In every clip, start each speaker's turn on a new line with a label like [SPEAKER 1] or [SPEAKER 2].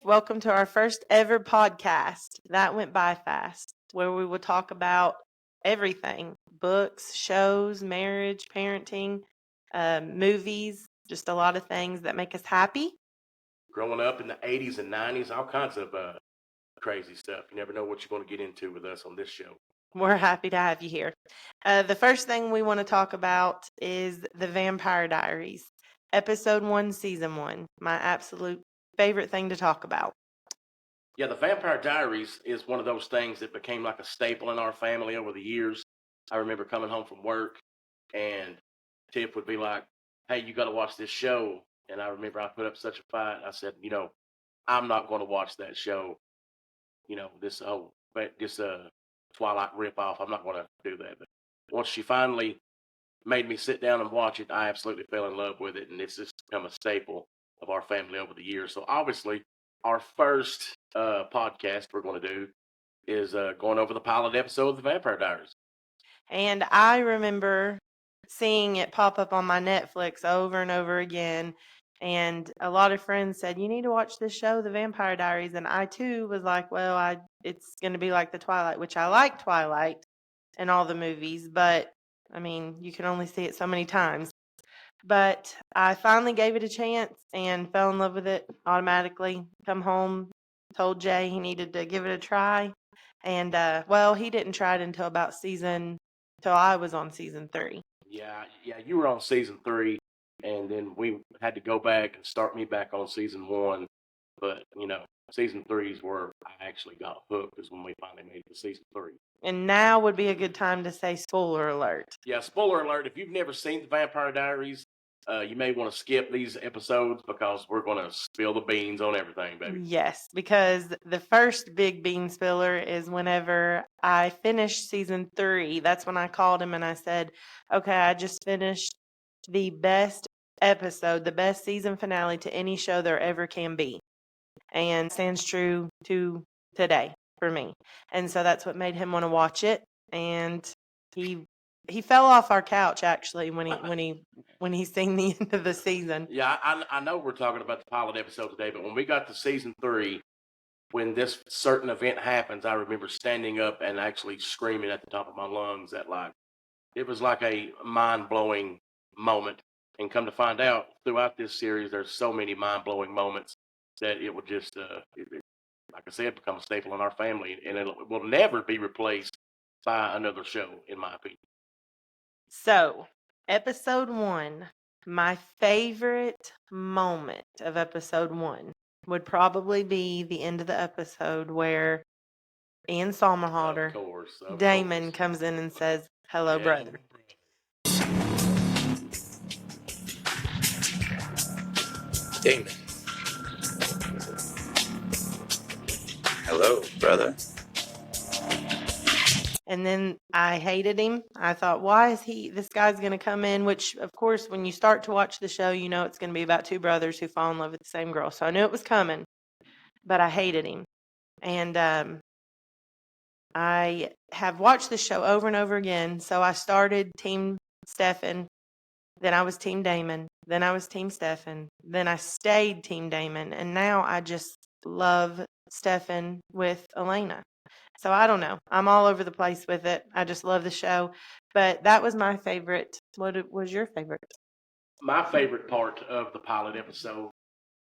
[SPEAKER 1] Welcome to our first ever podcast. That went by fast, where we will talk about everything: books, shows, marriage, parenting, movies, just a lot of things that make us happy.
[SPEAKER 2] Growing up in the 80s and 90s, all kinds of crazy stuff. You never know what you're going to get into with us on this show.
[SPEAKER 1] We're happy to have you here. The first thing we want to talk about is the Vampire Diaries, episode 1, season 1. My absolute favorite thing to talk about.
[SPEAKER 2] Yeah, the Vampire Diaries is one of those things that became like a staple in our family over the years. I remember coming home from work and Tiff would be like, "Hey, you got to watch this show." And I remember I put up such a fight. I said, I'm not going to watch that show. This Twilight ripoff. I'm not going to do that. But once she finally made me sit down and watch it, I absolutely fell in love with it, and it's just become a staple of our family over the years. So obviously, our first podcast we're going to do is going over the pilot episode of the Vampire Diaries.
[SPEAKER 1] And I remember seeing it pop up on my Netflix over and over again. And a lot of friends said, "You need to watch this show, The Vampire Diaries." And I too was like, well, it's going to be like the Twilight, which I like Twilight and all the movies, but I mean, you can only see it so many times. But I finally gave it a chance and fell in love with it automatically. Come home, told Jay he needed to give it a try. And he didn't try it till I was on season 3.
[SPEAKER 2] Yeah, you were on season 3, and then we had to go back and start me back on season 1. But season 3 is where I actually got hooked, is when we finally made it to season 3.
[SPEAKER 1] And now would be a good time to say spoiler alert.
[SPEAKER 2] Yeah, spoiler alert. If you've never seen the Vampire Diaries, you may want to skip these episodes because we're going to spill the beans on everything, baby.
[SPEAKER 1] Yes, because the first big bean spiller is whenever I finished season 3. That's when I called him and I said, "Okay, I just finished the best episode, the best season finale to any show there ever can be." And stands true to today for me. And so that's what made him want to watch it. And he fell off our couch actually when he seen the end of the season.
[SPEAKER 2] Yeah, I know we're talking about the pilot episode today, but when we got to season 3, when this certain event happens, I remember standing up and actually screaming at the top of my lungs it was like a mind-blowing moment. And come to find out, throughout this series, there's so many mind-blowing moments that it would just, like I said, become a staple in our family, and it will never be replaced by another show, in my opinion.
[SPEAKER 1] So, episode 1, my favorite moment of episode 1 would probably be the end of the episode where Ian Salvatore, Damon, comes in and says, "Hello, brother."
[SPEAKER 3] Damon. Hello, brother.
[SPEAKER 1] And then I hated him. I thought, why is this guy's going to come in? Which, of course, when you start to watch the show, you know it's going to be about two brothers who fall in love with the same girl. So I knew it was coming, but I hated him. And I have watched the show over and over again. So I started Team Stefan. Then I was Team Damon. Then I was Team Stefan. Then I stayed Team Damon. And now I just love Stefan with Elena. So I don't know. I'm all over the place with it. I just love the show. But that was my favorite. What was your favorite?
[SPEAKER 2] My favorite part of the pilot episode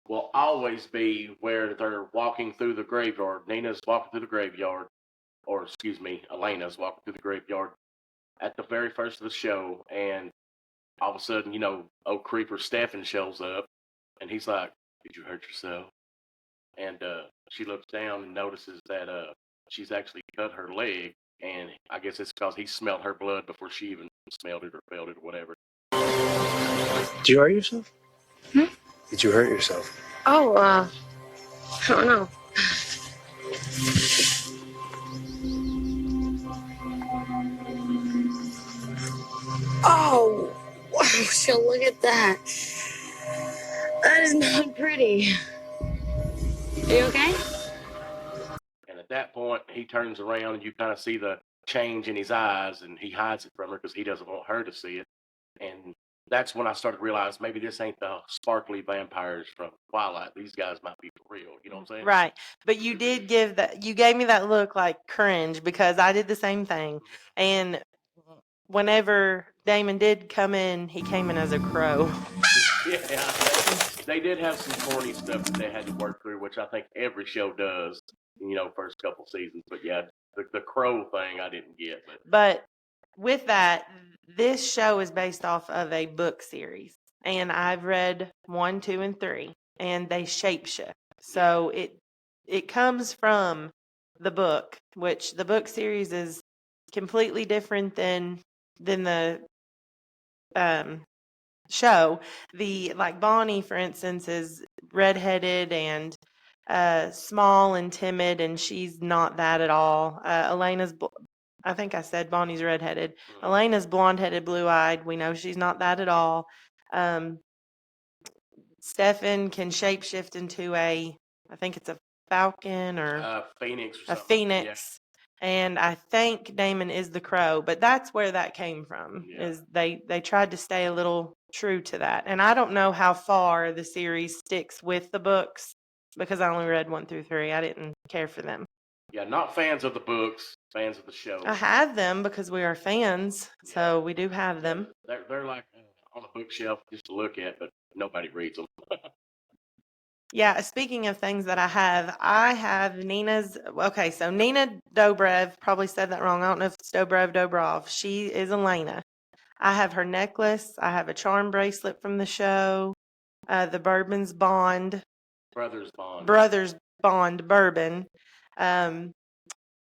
[SPEAKER 2] will always be where they're walking through the graveyard. Nina's walking through the graveyard, or excuse me, Elena's walking through the graveyard at the very first of the show, and all of a sudden, old creeper Stefan shows up, and he's like, "Did you hurt yourself?" And she looks down and notices that she's actually cut her leg, and I guess it's because he smelled her blood before she even smelled it or felt it or whatever.
[SPEAKER 3] Did you hurt yourself? Did you hurt yourself?
[SPEAKER 4] Oh, I don't know. Oh, wow, so look at that. That is not pretty. Are you okay?
[SPEAKER 2] And at that point, he turns around and you kind of see the change in his eyes, and he hides it from her because he doesn't want her to see it. And that's when I started to realize maybe this ain't the sparkly vampires from Twilight. These guys might be for real. You know what I'm saying?
[SPEAKER 1] Right. But you gave me that look like cringe because I did the same thing. And whenever Damon did come in, he came in as a crow.
[SPEAKER 2] Yeah, they did have some corny stuff that they had to work through, which I think every show does. First couple seasons. But yeah, the crow thing I didn't get.
[SPEAKER 1] But with that, this show is based off of a book series. And I've read 1, 2, and 3, and they shapeshift. So it comes from the book, which the book series is completely different than the show. Like Bonnie, for instance, is redheaded and small and timid, and she's not that at all. Elena's, I think I said Bonnie's redheaded. Elena's blonde-headed, blue-eyed. We know she's not that at all. Stefan can shapeshift into I think it's a falcon or
[SPEAKER 2] Phoenix or
[SPEAKER 1] a
[SPEAKER 2] something.
[SPEAKER 1] phoenix. And I think Damon is the crow, but that's where that came from.
[SPEAKER 2] Yeah.
[SPEAKER 1] Is they tried to stay a little true to that. And I don't know how far the series sticks with the books because I only read 1 through 3. I didn't care for them.
[SPEAKER 2] Yeah, not fans of the books, fans of the show.
[SPEAKER 1] I have them because we are fans, so we do have them.
[SPEAKER 2] They're like on a bookshelf just to look at, but nobody reads them.
[SPEAKER 1] Yeah, speaking of things that I have Nina's. Okay, so Nina Dobrev, probably said that wrong. I don't know if it's Dobrev, Dobrov. She is Elena. I have her necklace. I have a charm bracelet from the show. The Bourbon's Bond. Brothers Bond Bourbon.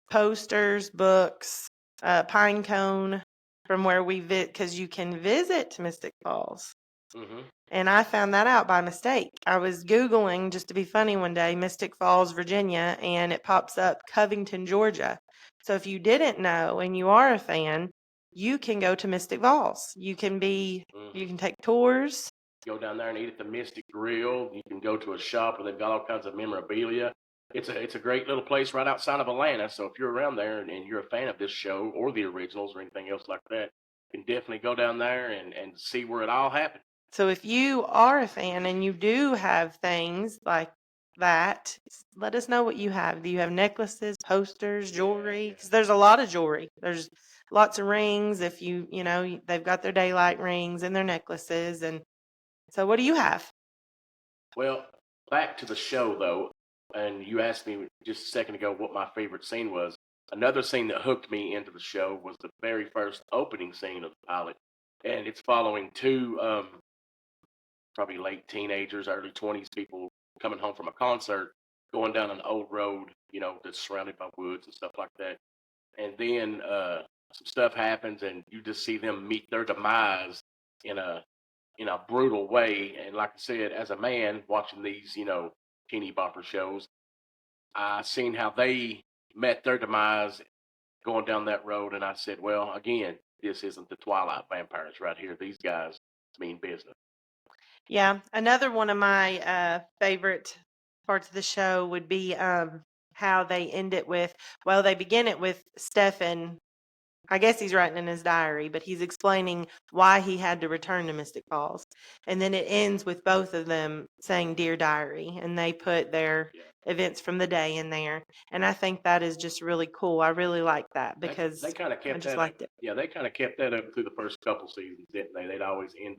[SPEAKER 1] Posters, books, pine cone from where we because you can visit Mystic Falls.
[SPEAKER 2] Mm-hmm.
[SPEAKER 1] And I found that out by mistake. I was Googling just to be funny one day, Mystic Falls, Virginia, and it pops up Covington, Georgia. So if you didn't know and you are a fan, you can go to Mystic Falls. You can take tours.
[SPEAKER 2] Go down there and eat at the Mystic Grill. You can go to a shop where they've got all kinds of memorabilia. It's a great little place right outside of Atlanta. So if you're around there and you're a fan of this show or the originals or anything else like that, you can definitely go down there and see where it all happened.
[SPEAKER 1] So if you are a fan and you do have things like that, let us know what you have. Do you have necklaces, posters, jewelry? Because there's a lot of jewelry. There's lots of rings. If they've got their daylight rings and their necklaces. And so what do you have?
[SPEAKER 2] Well, back to the show, though, and you asked me just a second ago what my favorite scene was. Another scene that hooked me into the show was the very first opening scene of the pilot. And it's following two probably late teenagers, early 20s people coming home from a concert, going down an old road, that's surrounded by woods and stuff like that. And then some stuff happens, and you just see them meet their demise in a brutal way. And like I said, as a man watching these, teeny bopper shows, I seen how they met their demise going down that road, and I said, well, again, this isn't the Twilight vampires right here. These guys mean business.
[SPEAKER 1] Yeah, another one of my favorite parts of the show would be how they end it with, they begin it with Stefan. I guess he's writing in his diary, but he's explaining why he had to return to Mystic Falls. And then it ends with both of them saying, "Dear Diary," and they put their events from the day in there. And I think that is just really cool. I really like that because
[SPEAKER 2] they kind of kept
[SPEAKER 1] liked it.
[SPEAKER 2] Yeah, they kind of kept that up through the first couple seasons, didn't they? They'd always end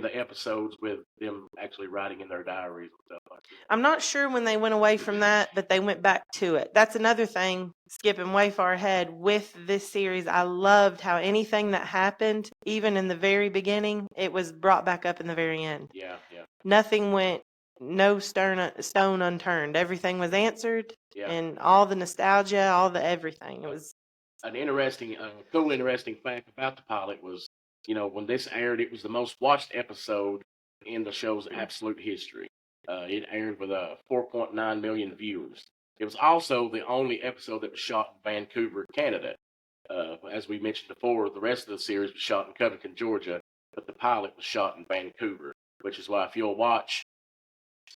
[SPEAKER 2] the episodes with them actually writing in their diaries and stuff like that.
[SPEAKER 1] I'm not sure when they went away from that, but they went back to it. That's another thing, skipping way far ahead with this series. I loved how anything that happened, even in the very beginning, it was brought back up in the very end.
[SPEAKER 2] Yeah.
[SPEAKER 1] Nothing went, no stone unturned. Everything was answered, and all the nostalgia, all the everything. It was
[SPEAKER 2] an interesting, cool, interesting fact about the pilot was, when this aired, it was the most watched episode in the show's absolute history. It aired with 4.9 million viewers. It was also the only episode that was shot in Vancouver, Canada. As we mentioned before, the rest of the series was shot in Covington, Georgia, but the pilot was shot in Vancouver, which is why if you'll watch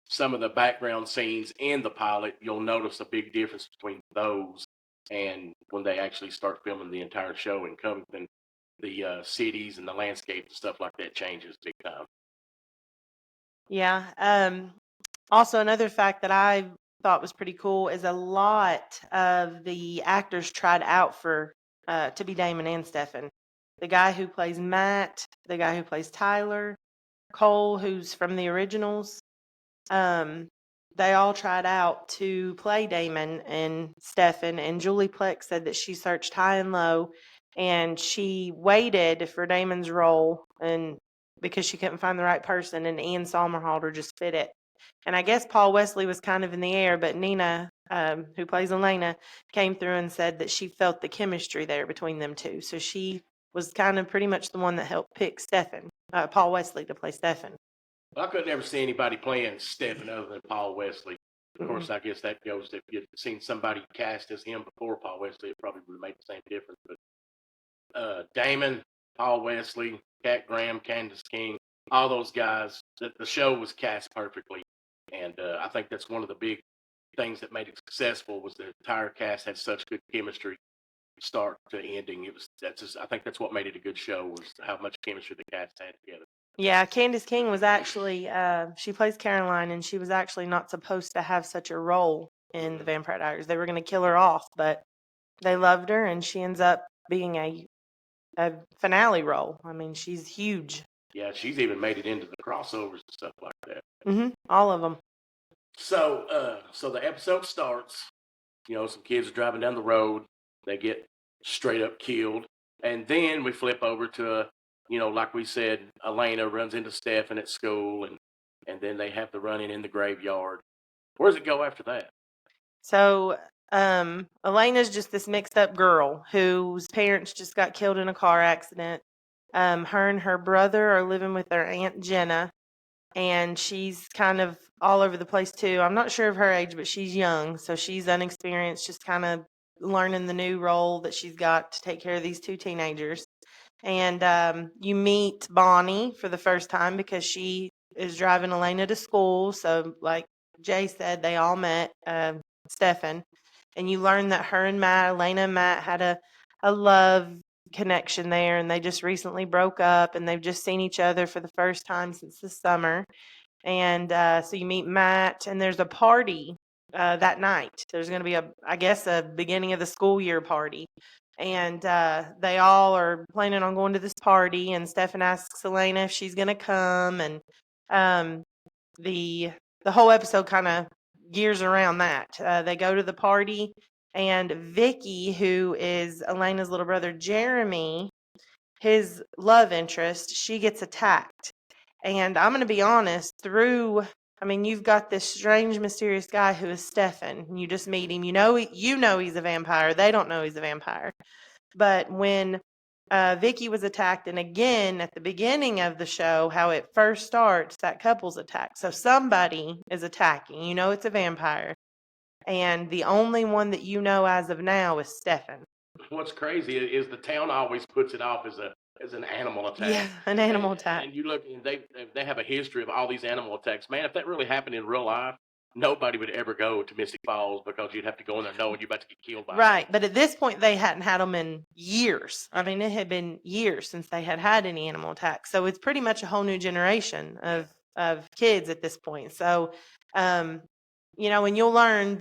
[SPEAKER 2] some of the background scenes in the pilot, you'll notice a big difference between those and when they actually start filming the entire show in Covington. cities and the landscape and stuff like that changes big time.
[SPEAKER 1] Yeah. Also, another fact that I thought was pretty cool is a lot of the actors tried out for to be Damon and Stefan. The guy who plays Matt, the guy who plays Tyler, Cole, who's from the originals, they all tried out to play Damon and Stefan. And Julie Plex said that she searched high and low, and she waited for Damon's role, and because she couldn't find the right person, and Ian Somerhalder just fit it. And I guess Paul Wesley was kind of in the air, but Nina, who plays Elena, came through and said that she felt the chemistry there between them two. So she was kind of pretty much the one that helped pick Paul Wesley to play Stefan.
[SPEAKER 2] Well, I could never see anybody playing Stefan other than Paul Wesley. Of course,
[SPEAKER 1] Mm-hmm.
[SPEAKER 2] I guess that goes if you'd seen somebody cast as him before Paul Wesley, it probably would have made the same difference. But Damon, Paul Wesley, Cat Graham, Candace King, all those guys, the show was cast perfectly. And I think that's one of the big things that made it successful was the entire cast had such good chemistry, start to ending. I think that's what made it a good show was how much chemistry the cast had together.
[SPEAKER 1] Yeah, Candace King was actually, she plays Caroline, and she was actually not supposed to have such a role in the Vampire Diaries. They were going to kill her off, but they loved her, and she ends up being a finale role. I mean, she's huge.
[SPEAKER 2] Yeah, she's even made it into the crossovers and stuff like that.
[SPEAKER 1] Mm-hmm. All of them.
[SPEAKER 2] So the episode starts. Some kids are driving down the road. They get straight up killed, and then we flip over to like we said, Elena runs into Stefan at school, and then they have the run-in in the graveyard. Where does it go after that?
[SPEAKER 1] So, Elena's just this mixed up girl whose parents just got killed in a car accident. Her and her brother are living with their Aunt Jenna, and she's kind of all over the place too. I'm not sure of her age, but she's young, so she's unexperienced, just kind of learning the new role that she's got to take care of these two teenagers. And you meet Bonnie for the first time because she is driving Elena to school. So, like Jay said, they all met Stefan. And you learn that her and Elena and Matt had a love connection there. And they just recently broke up. And they've just seen each other for the first time since the summer. And so you meet Matt. And there's a party that night. There's going to be a beginning of the school year party. And they all are planning on going to this party, and Stefan asks Elena if she's going to come, and the whole episode kind of gears around that. They go to the party, and Vicky, who is Elena's little brother Jeremy, his love interest, she gets attacked. And I'm going to be honest, you've got this strange, mysterious guy who is Stefan. And you just meet him. You know he's a vampire. They don't know he's a vampire. But when Vicky was attacked, and again at the beginning of the show, how it first starts, that couple's attacked. So somebody is attacking. You know it's a vampire. And the only one that you know as of now is Stefan.
[SPEAKER 2] What's crazy is the town always puts it off as an animal attack.
[SPEAKER 1] Yeah, an animal attack.
[SPEAKER 2] And you look, and they have a history of all these animal attacks. Man, if that really happened in real life, nobody would ever go to Mystic Falls because you'd have to go in there knowing you're about to get killed by
[SPEAKER 1] Right, but at this point, they hadn't had them in years. I mean, it had been years since they had any animal attacks. So it's pretty much a whole new generation of kids at this point. So, and you'll learn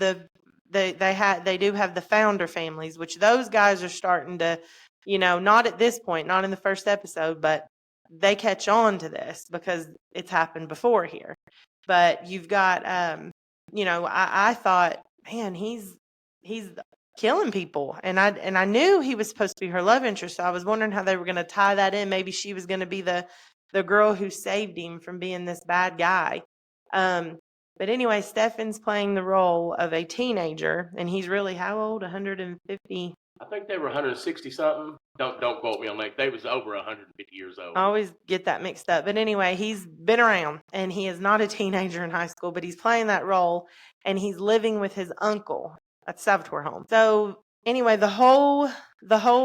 [SPEAKER 1] they do have the founder families, which those guys are starting to, not at this point, not in the first episode, but they catch on to this because it's happened before here. But you've got, I thought, man, he's killing people, and I knew he was supposed to be her love interest. So I was wondering how they were going to tie that in. Maybe she was going to be the girl who saved him from being this bad guy. But anyway, Stefan's playing the role of a teenager, and he's really how old? 150.
[SPEAKER 2] I think they were 160 something. Don't quote me on that. They was over 150 years old.
[SPEAKER 1] I always get that mixed up. But anyway, he's been around, and he is not a teenager in high school, but he's playing that role, and he's living with his uncle at Salvatore home. So anyway, the whole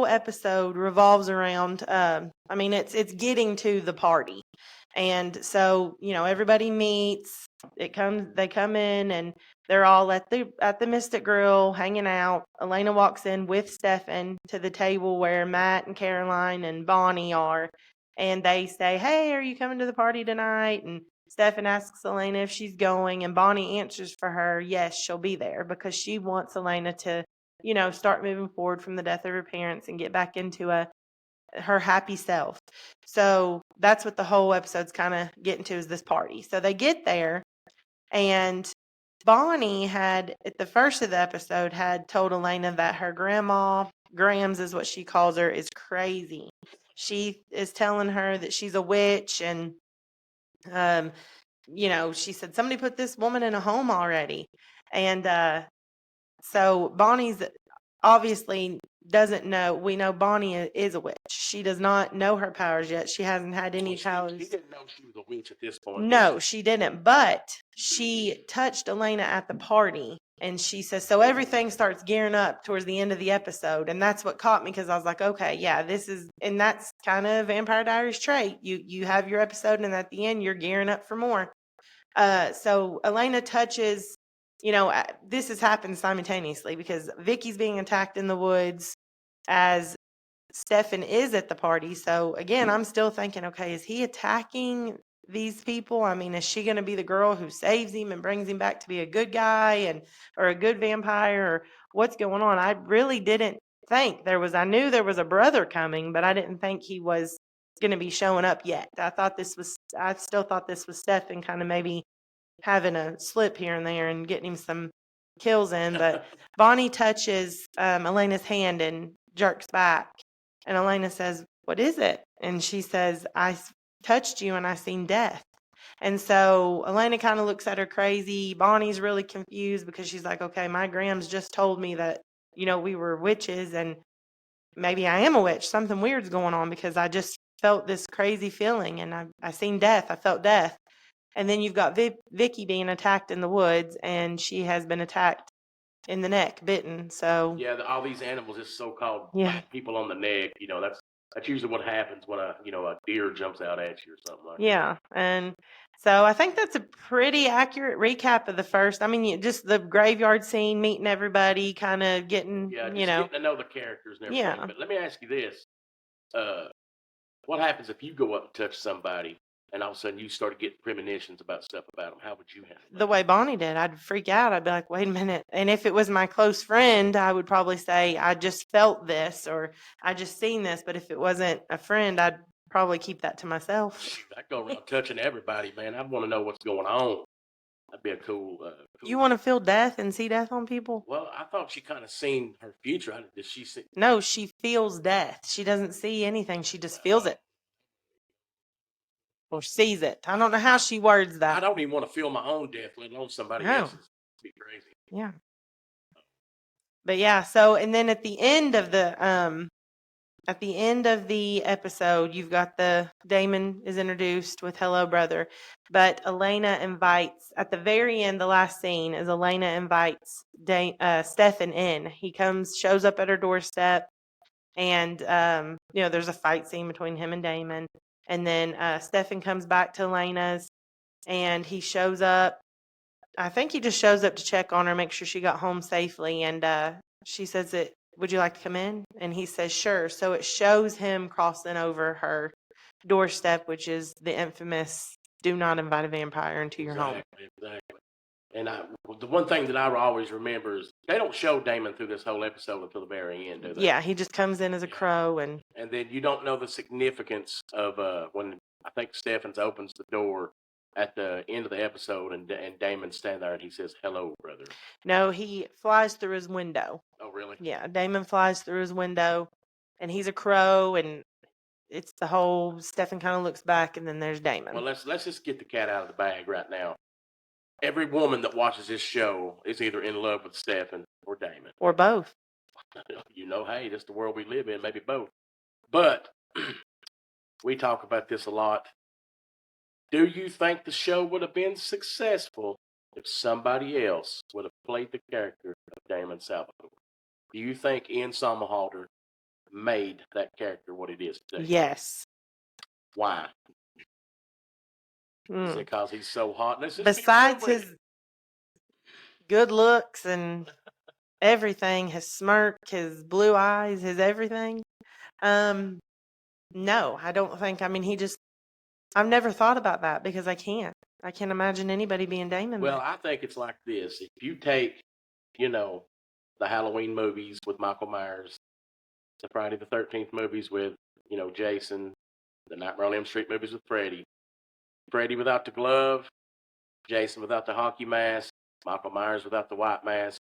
[SPEAKER 1] episode revolves around. I mean, it's getting to the party, and so everybody meets. They come in, and they're all at the Mystic Grill hanging out. Elena walks in with Stefan to the table where Matt and Caroline and Bonnie are, and they say, "Hey, are you coming to the party tonight?" And Stefan asks Elena if she's going, and Bonnie answers for her, yes, she'll be there because she wants Elena to start moving forward from the death of her parents and get back into her happy self. So that's what the whole episode's kind of getting to, is this party. So they get there, and Bonnie had, at the first of the episode, had told Elena that her grandma, Grams is what she calls her, is crazy. She is telling her that she's a witch, and she said somebody put this woman in a home already. And so Bonnie's obviously doesn't know. We know Bonnie is a witch. She does not know her powers yet. She hasn't had any powers.
[SPEAKER 2] She didn't know she was a witch at this point.
[SPEAKER 1] No, she didn't. But she touched Elena at the party, and she says, so everything starts gearing up towards the end of the episode. And that's what caught me, because I was like, okay, yeah, and that's kind of Vampire Diaries trait. You have your episode, and at the end, you're gearing up for more. So Elena touches, this has happened simultaneously because Vicky's being attacked in the woods as Stefan is at the party. So again, I'm still thinking, okay, is he attacking these people? I mean, is she going to be the girl who saves him and brings him back to be a good guy or a good vampire, or what's going on? I really didn't think I knew there was a brother coming, but I didn't think he was going to be showing up yet. I still thought this was Stefan kind of maybe having a slip here and there and getting him some kills in. But Bonnie touches Elena's hand and jerks back. And Elena says, what is it? And she says, I touched you and I seen death. And so Elena kind of looks at her crazy. Bonnie's really confused because she's like, okay, my Grams just told me that, we were witches, and maybe I am a witch. Something weird's going on, because I just felt this crazy feeling, and I seen death. I felt death. And then you've got Vicky being attacked in the woods, and she has been attacked in the neck, bitten. So
[SPEAKER 2] yeah, all these animals, just so-called people on the neck. That's usually what happens when a deer jumps out at you or something like that.
[SPEAKER 1] Yeah, and so I think that's a pretty accurate recap of the first. I mean, just the graveyard scene, meeting everybody, kind of getting,
[SPEAKER 2] getting to know the characters and everything.
[SPEAKER 1] Yeah.
[SPEAKER 2] But let me ask you this: what happens if you go up and touch somebody, and all of a sudden you started getting premonitions about stuff about them? How would you handle it?
[SPEAKER 1] The way Bonnie did, I'd freak out. I'd be like, wait a minute. And if it was my close friend, I would probably say, I just felt this, or I just seen this. But if it wasn't a friend, I'd probably keep that to myself.
[SPEAKER 2] I'd go around touching everybody, man. I'd want to know what's going on. That'd be a cool.
[SPEAKER 1] You want to feel death and see death on people?
[SPEAKER 2] Well, I thought she kind of seen her future. Did she see?
[SPEAKER 1] No, she feels death. She doesn't see anything. She just feels it. Or sees it. I don't know how she words that.
[SPEAKER 2] I don't even want to feel my own death, let alone somebody else's. It'd be crazy.
[SPEAKER 1] Yeah. But yeah, so, and then at the end of the episode, you've got Damon is introduced with hello brother, but Elena invites, at the very end, the last scene is Elena invites Stefan in. He shows up at her doorstep, and there's a fight scene between him and Damon. And then Stefan comes back to Elena's, and he shows up. I think he just shows up to check on her, make sure she got home safely. And she says, would you like to come in? And he says, sure. So it shows him crossing over her doorstep, which is the infamous, do not invite a vampire into your home.
[SPEAKER 2] Exactly. And the one thing that I always remember is they don't show Damon through this whole episode until the very end, do they?
[SPEAKER 1] Yeah, he just comes in as a crow. And
[SPEAKER 2] then you don't know the significance of when I think Stefan opens the door at the end of the episode, and Damon stands there and he says, hello, brother.
[SPEAKER 1] No, he flies through his window.
[SPEAKER 2] Oh, really?
[SPEAKER 1] Yeah, Damon flies through his window, and he's a crow, and it's the whole, Stefan kind of looks back, and then there's Damon.
[SPEAKER 2] Well, let's just get the cat out of the bag right now. Every woman that watches this show is either in love with Stefan or Damon.
[SPEAKER 1] Or both.
[SPEAKER 2] Hey, that's the world we live in, maybe both. But we talk about this a lot. Do you think the show would have been successful if somebody else would have played the character of Damon Salvatore? Do you think Ian Somerhalder made that character what it is today?
[SPEAKER 1] Yes.
[SPEAKER 2] Why? Is it because he's so hot?
[SPEAKER 1] Besides his good looks and everything, his smirk, his blue eyes, his everything. No, I don't think. I mean, I've never thought about that because I can't. I can't imagine anybody being Damon.
[SPEAKER 2] Well, I think it's like this. If you take, the Halloween movies with Michael Myers, the Friday the 13th movies with, Jason, the Nightmare on Elm Street movies with Freddy without the glove, Jason without the hockey mask, Michael Myers without the white mask.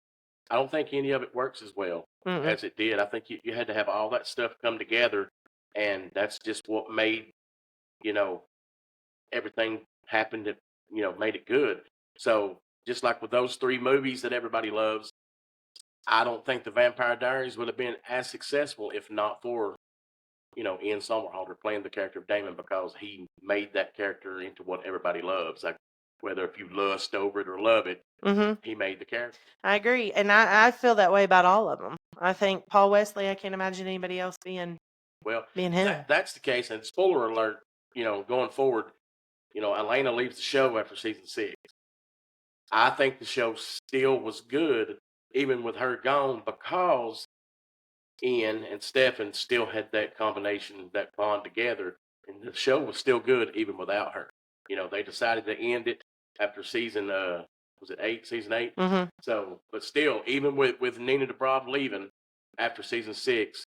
[SPEAKER 2] I don't think any of it works as well as it did. I think you had to have all that stuff come together, and that's just what made, everything happen that, made it good. So just like with those 3 movies that everybody loves, I don't think the Vampire Diaries would have been as successful if not for, Ian Somerhalder playing the character of Damon, because he made that character into what everybody loves. Like, whether if you lust over it or love it, he made the character.
[SPEAKER 1] I agree. And I feel that way about all of them. I think Paul Wesley, I can't imagine anybody else being him.
[SPEAKER 2] That's the case. And spoiler alert, going forward, Elena leaves the show after season 6. I think the show still was good, even with her gone, because Ian and Stefan still had that combination, that bond together, and the show was still good even without her. They decided to end it after season, was it 8, season 8? So, but still, even with Nina Dobrev leaving after season 6,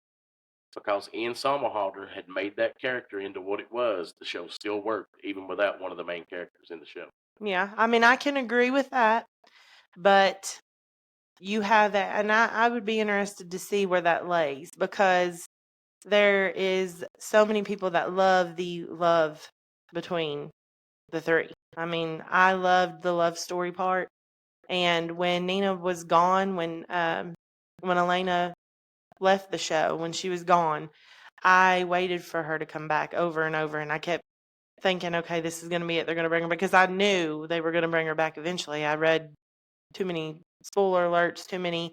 [SPEAKER 2] because Ian Somerhalder had made that character into what it was, the show still worked, even without one of the main characters in the show.
[SPEAKER 1] Yeah, I mean, I can agree with that, but you have that, and I would be interested to see where that lays, because there is so many people that love the love between the 3. I mean, I loved the love story part, and when Nina was gone, when Elena left the show, when she was gone, I waited for her to come back over and over, and I kept thinking, okay, this is going to be it. They're going to bring her, because I knew they were going to bring her back eventually. I read too many spoiler alerts, too many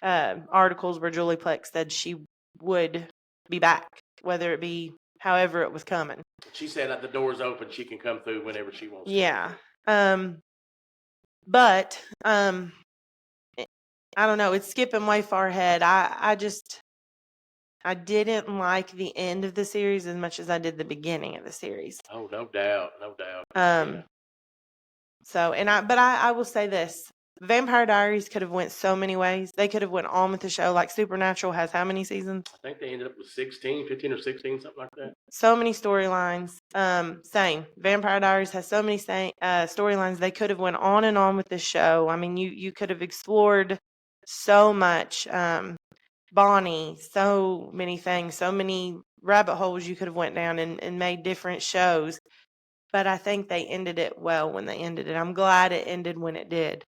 [SPEAKER 1] articles where Julie Plex said she would be back, whether it be however it was coming.
[SPEAKER 2] She said that the door's open, she can come through whenever she wants to.
[SPEAKER 1] Yeah. But I don't know, it's skipping way far ahead. I didn't like the end of the series as much as I did the beginning of the series.
[SPEAKER 2] Oh, no doubt. Yeah.
[SPEAKER 1] So, but I will say this. Vampire Diaries could have went so many ways. They could have went on with the show. Like Supernatural has how many seasons?
[SPEAKER 2] I think they ended up with 15 or 16, something like that.
[SPEAKER 1] So many storylines. Same. Vampire Diaries has so many storylines. They could have went on and on with the show. I mean, you could have explored so much. Bonnie, so many things, so many rabbit holes you could have went down and made different shows. But I think they ended it well when they ended it. I'm glad it ended when it did.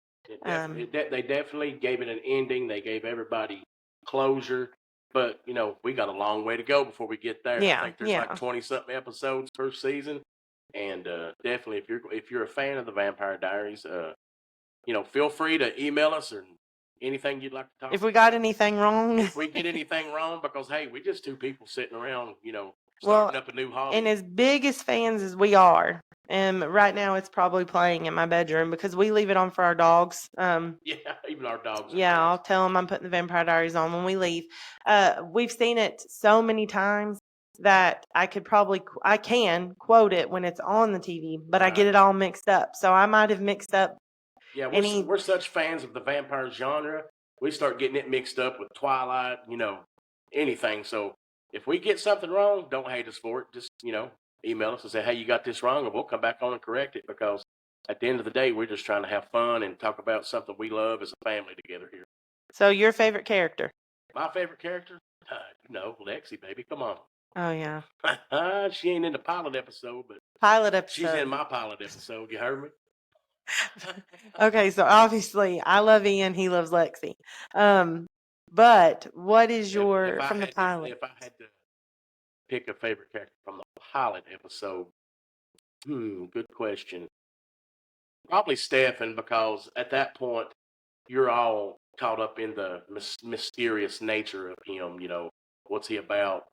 [SPEAKER 2] They definitely gave it an ending. They gave everybody closure. But, we got a long way to go before we get there.
[SPEAKER 1] Yeah,
[SPEAKER 2] I think there's like 20-something episodes per season. And definitely, if you're a fan of the Vampire Diaries, feel free to email us or anything you'd like to talk about.
[SPEAKER 1] If we got anything wrong.
[SPEAKER 2] If we get anything wrong, because, hey, we're just 2 people sitting around, starting up a new hobby.
[SPEAKER 1] And as big as fans as we are, right now it's probably playing in my bedroom because we leave it on for our dogs.
[SPEAKER 2] Yeah, even our dogs.
[SPEAKER 1] Yeah, I'll tell them I'm putting the Vampire Diaries on when we leave. We've seen it so many times that I can quote it when it's on the TV, but I get it all mixed up. So I might have mixed up.
[SPEAKER 2] Yeah, we're such fans of the vampire genre. We start getting it mixed up with Twilight, anything. So if we get something wrong, don't hate us for it. Just, email us and say, hey, you got this wrong, and we'll come back on and correct it, because at the end of the day, we're just trying to have fun and talk about something we love as a family together here.
[SPEAKER 1] So your favorite character?
[SPEAKER 2] My favorite character? Lexi, baby. Come on.
[SPEAKER 1] Oh, yeah.
[SPEAKER 2] She ain't in the pilot episode, but she's in my pilot episode. You heard me?
[SPEAKER 1] Okay, so obviously I love Ian, he loves Lexi. But what is your from the pilot?
[SPEAKER 2] If I had to pick a favorite character from the pilot episode, good question. Probably Stefan, because at that point you're all caught up in the mysterious nature of him. What's he about?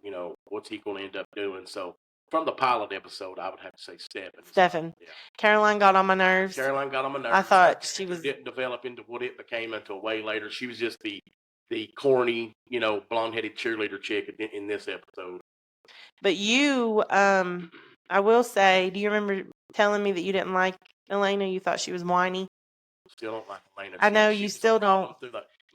[SPEAKER 2] What's he going to end up doing? So from the pilot episode, I would have to say
[SPEAKER 1] Stefan.
[SPEAKER 2] Yeah.
[SPEAKER 1] Caroline got on my nerves.
[SPEAKER 2] Caroline got on my nerves.
[SPEAKER 1] I thought she was
[SPEAKER 2] didn't develop into what it became until way later. She was just the corny, blonde-headed cheerleader chick in this episode.
[SPEAKER 1] But you, I will say, do you remember telling me that you didn't like Elena? You thought she was whiny.
[SPEAKER 2] Still don't like Elena.
[SPEAKER 1] I know you still don't.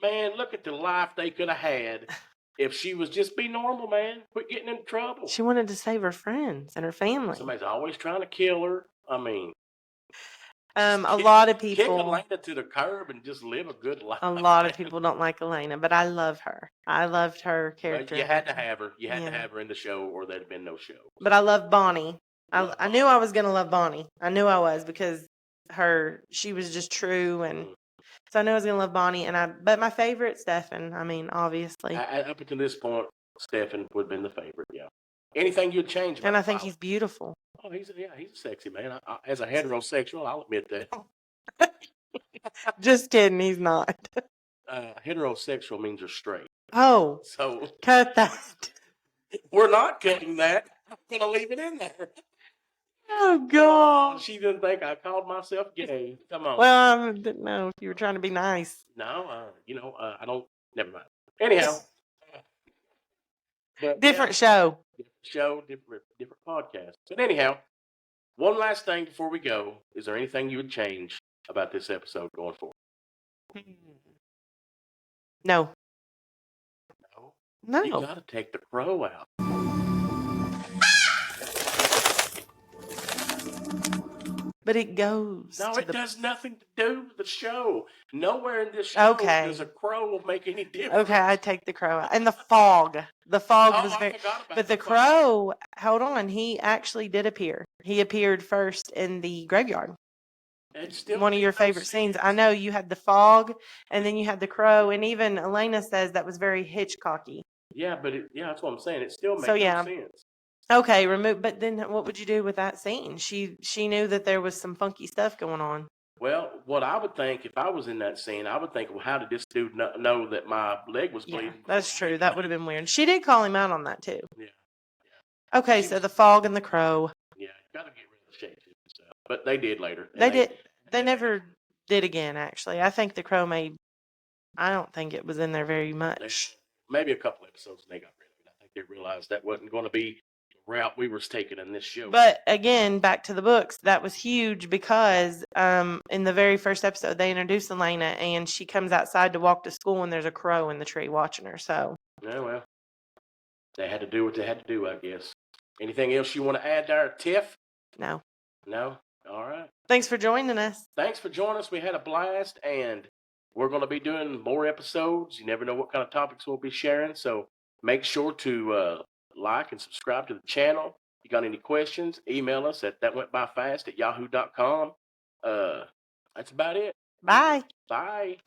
[SPEAKER 2] Man, look at the life they could have had if she was just be normal, man. Quit getting in trouble.
[SPEAKER 1] She wanted to save her friends and her family.
[SPEAKER 2] Somebody's always trying to kill her. I mean,
[SPEAKER 1] a lot of
[SPEAKER 2] kick
[SPEAKER 1] people
[SPEAKER 2] Elena to the curb and just live a good life.
[SPEAKER 1] A lot of people don't like Elena, but I love her. I loved her character.
[SPEAKER 2] You had to have her. You had to have her in the show, or there'd have been no show.
[SPEAKER 1] But I love Bonnie. I knew I was gonna love Bonnie. I knew I was because she was just true, and so I knew I was gonna love Bonnie. But my favorite, Stefan. I mean, obviously.
[SPEAKER 2] Up until this point, Stefan would have been the favorite. Yeah. Anything you'd change?
[SPEAKER 1] And I think he's beautiful.
[SPEAKER 2] Oh, he's a sexy man. As a heterosexual, I'll admit that.
[SPEAKER 1] Just kidding, he's not.
[SPEAKER 2] Heterosexual means you're straight.
[SPEAKER 1] Oh,
[SPEAKER 2] so
[SPEAKER 1] cut that.
[SPEAKER 2] We're not cutting that. I'm gonna leave it in there.
[SPEAKER 1] Oh God!
[SPEAKER 2] She didn't think I called myself gay. Come on.
[SPEAKER 1] Well, I didn't know if you were trying to be nice.
[SPEAKER 2] No, I don't. Never mind. Anyhow,
[SPEAKER 1] different show.
[SPEAKER 2] Different podcast. But anyhow, one last thing before we go: is there anything you would change about this episode going forward?
[SPEAKER 1] No. No.
[SPEAKER 2] You got to take the crow out.
[SPEAKER 1] But it goes.
[SPEAKER 2] No, it does nothing to do with the show. Nowhere in this show does a crow make any difference.
[SPEAKER 1] Okay, I take the crow out. And the fog. The fog was very. But the crow, hold on, he actually did appear. He appeared first in the graveyard. One of your favorite scenes. I know you had the fog, and then you had the crow, and even Elena says that was very Hitchcocky.
[SPEAKER 2] Yeah, but that's what I'm saying. It still makes no sense.
[SPEAKER 1] Okay, but then what would you do with that scene? She knew that there was some funky stuff going on.
[SPEAKER 2] Well, what I would think if I was in that scene, I would think, well, how did this dude know that my leg was bleeding?
[SPEAKER 1] Yeah, that's true. That would have been weird. She did call him out on that too.
[SPEAKER 2] Yeah.
[SPEAKER 1] Okay, so the fog and the crow.
[SPEAKER 2] Yeah, you got to get rid of the shape and stuff. But they did later.
[SPEAKER 1] They did. They never did again, actually. I think the crow I don't think it was in there very much.
[SPEAKER 2] Maybe a couple episodes and they got rid of it. I think they realized that wasn't going to be the route we were taking in this show.
[SPEAKER 1] But again, back to the books, that was huge because in the very first episode, they introduced Elena and she comes outside to walk to school and there's a crow in the tree watching her. So.
[SPEAKER 2] Yeah, well, they had to do what they had to do, I guess. Anything else you want to add there, Tiff?
[SPEAKER 1] No.
[SPEAKER 2] No? All right.
[SPEAKER 1] Thanks for joining us.
[SPEAKER 2] Thanks for joining us. We had a blast, and we're going to be doing more episodes. You never know what kind of topics we'll be sharing, so make sure to like and subscribe to the channel. If you got any questions, email us at thatwentbyfast@yahoo.com. That's about it.
[SPEAKER 1] Bye.
[SPEAKER 2] Bye.